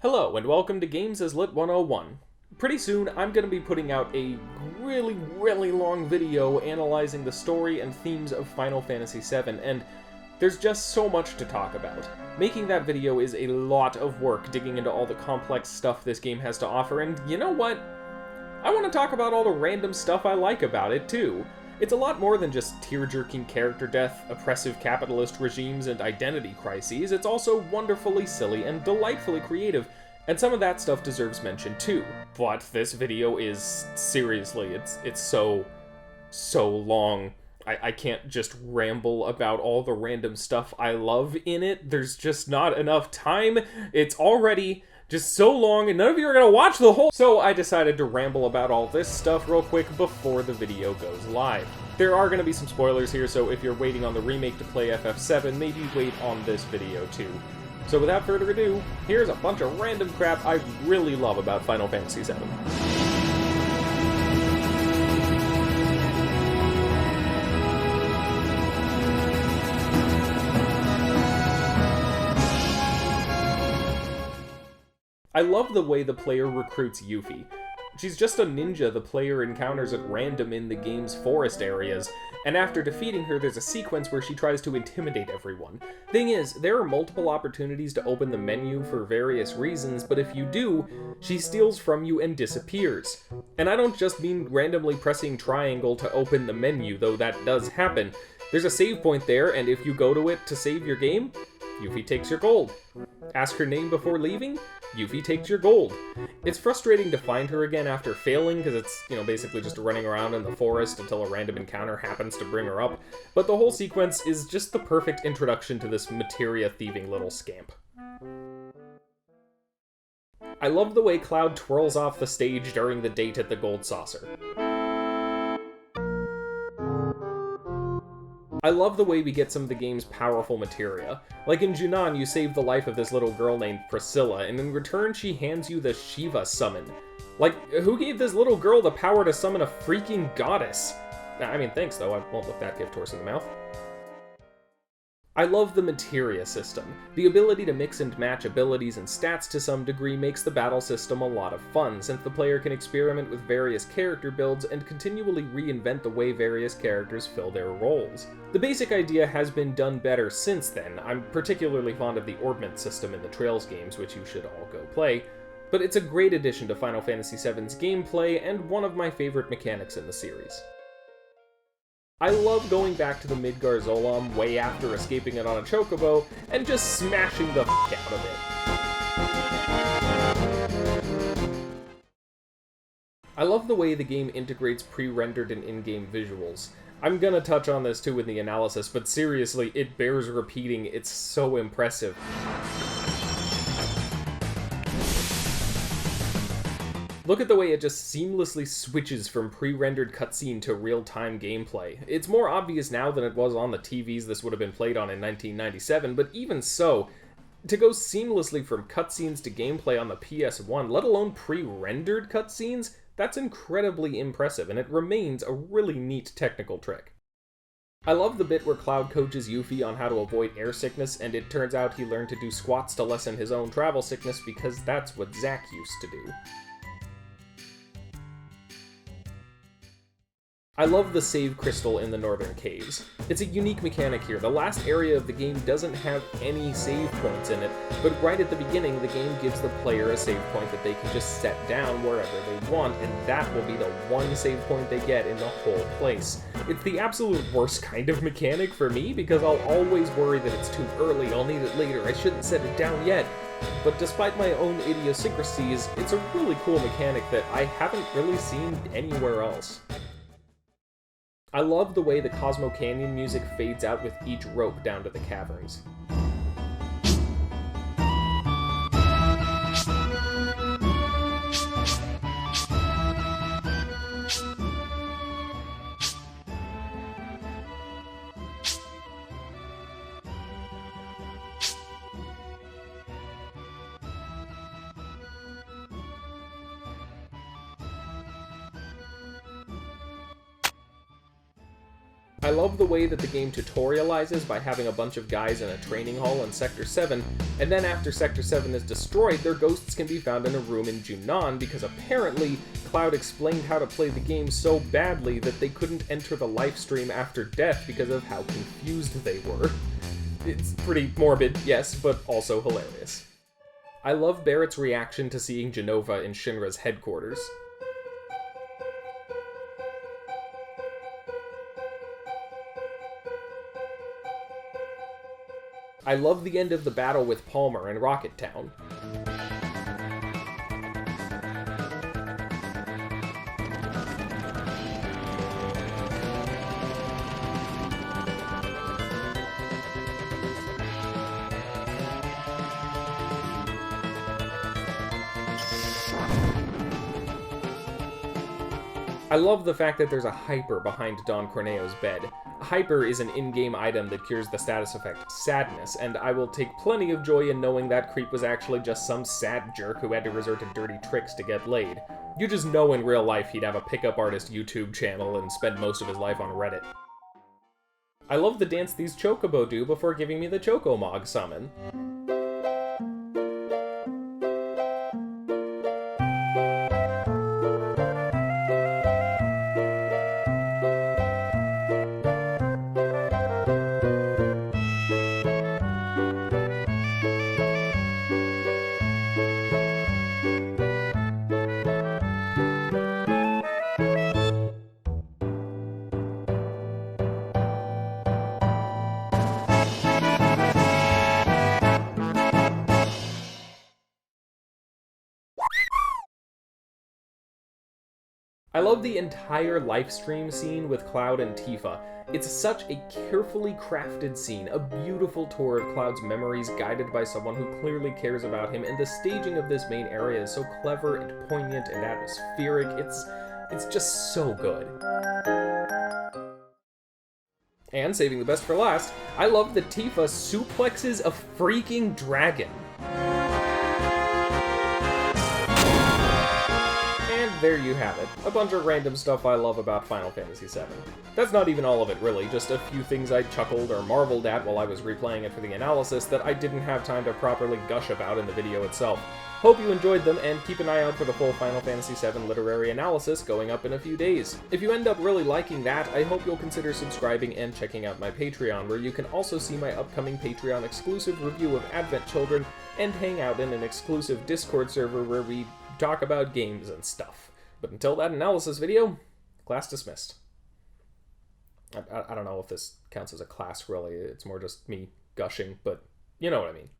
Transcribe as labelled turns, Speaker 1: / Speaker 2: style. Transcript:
Speaker 1: Hello, and welcome to Games as Lit 101. Pretty soon, I'm going to be putting out a really long video analyzing the story and themes of Final Fantasy VII, and there's just so much to talk about. Making that video is a lot of work, digging into all the complex stuff this game has to offer, and you know what? I want to talk about all the random stuff I like about it, too. It's a lot more than just tear-jerking character death, oppressive capitalist regimes, and identity crises. It's also wonderfully silly and delightfully creative, and some of that stuff deserves mention too. But this video is, seriously, it's so long. I can't just ramble about all the random stuff I love in it. There's just not enough time. It's already just so long, and none of you are gonna watch the whole... So I decided to ramble about all this stuff real quick before the video goes live. There are gonna be some spoilers here, so if you're waiting on the remake to play FF7, maybe wait on this video too. So without further ado, here's a bunch of random crap I really love about Final Fantasy VII. I love the way the player recruits Yuffie. She's just a ninja the player encounters at random in the game's forest areas, and after defeating her there's a sequence where she tries to intimidate everyone. Thing is, there are multiple opportunities to open the menu for various reasons, but if you do, she steals from you and disappears. And I don't just mean randomly pressing triangle to open the menu, though that does happen. There's a save point there, and if you go to it to save your game, Yuffie takes your gold. Ask her name before leaving, Yuffie takes your gold. It's frustrating to find her again after failing, because it's, basically just running around in the forest until a random encounter happens to bring her up, but the whole sequence is just the perfect introduction to this materia-thieving little scamp. I love the way Cloud twirls off the stage during the date at the Gold Saucer. I love the way we get some of the game's powerful materia. Like in Junon, you save the life of this little girl named Priscilla, and in return she hands you the Shiva summon. Like, who gave this little girl the power to summon a freaking goddess? I mean, thanks though, I won't look that gift horse in the mouth. I love the materia system. The ability to mix and match abilities and stats to some degree makes the battle system a lot of fun, since the player can experiment with various character builds and continually reinvent the way various characters fill their roles. The basic idea has been done better since then. I'm particularly fond of the orbment system in the Trails games, which you should all go play, but it's a great addition to Final Fantasy VII's gameplay and one of my favorite mechanics in the series. I love going back to the Midgar Zolam way after escaping it on a chocobo and just smashing the f*** out of it. I love the way the game integrates pre-rendered and in-game visuals. I'm gonna touch on this too in the analysis, but seriously, it bears repeating, it's so impressive. Look at the way it just seamlessly switches from pre-rendered cutscene to real-time gameplay. It's more obvious now than it was on the TVs this would have been played on in 1997, but even so, to go seamlessly from cutscenes to gameplay on the PS1, let alone pre-rendered cutscenes, that's incredibly impressive, and it remains a really neat technical trick. I love the bit where Cloud coaches Yuffie on how to avoid air sickness, and it turns out he learned to do squats to lessen his own travel sickness because that's what Zack used to do. I love the save crystal in the Northern Caves. It's a unique mechanic here. The last area of the game doesn't have any save points in it, but right at the beginning the game gives the player a save point that they can just set down wherever they want, and that will be the one save point they get in the whole place. It's the absolute worst kind of mechanic for me, because I'll always worry that it's too early, I'll need it later, I shouldn't set it down yet. But despite my own idiosyncrasies, it's a really cool mechanic that I haven't really seen anywhere else. I love the way the Cosmo Canyon music fades out with each rope down to the caverns. I love the way that the game tutorializes by having a bunch of guys in a training hall in Sector 7, and then after Sector 7 is destroyed, their ghosts can be found in a room in Junon because apparently Cloud explained how to play the game so badly that they couldn't enter the Lifestream after death because of how confused they were. It's pretty morbid, yes, but also hilarious. I love Barrett's reaction to seeing Jenova in Shinra's headquarters. I love the end of the battle with Palmer in Rocket Town. I love the fact that there's a hyper behind Don Corneo's bed. Hyper is an in-game item that cures the status effect sadness, and I will take plenty of joy in knowing that creep was actually just some sad jerk who had to resort to dirty tricks to get laid. You just know in real life he'd have a pickup artist YouTube channel and spend most of his life on Reddit. I love the dance these Chocobo do before giving me the Chocomog summon. I love the entire Lifestream scene with Cloud and Tifa. It's such a carefully crafted scene, a beautiful tour of Cloud's memories guided by someone who clearly cares about him, and the staging of this main area is so clever and poignant and atmospheric. It's just so good. And saving the best for last, I love that Tifa suplexes a freaking dragon. There you have it. A bunch of random stuff I love about Final Fantasy VII. That's not even all of it, really, just a few things I chuckled or marveled at while I was replaying it for the analysis that I didn't have time to properly gush about in the video itself. Hope you enjoyed them, and keep an eye out for the full Final Fantasy VII literary analysis going up in a few days. If you end up really liking that, I hope you'll consider subscribing and checking out my Patreon, where you can also see my upcoming Patreon exclusive review of Advent Children, and hang out in an exclusive Discord server where we talk about games and stuff. But until that analysis video, class dismissed. I don't know if this counts as a class, really. It's more just me gushing, but you know what I mean.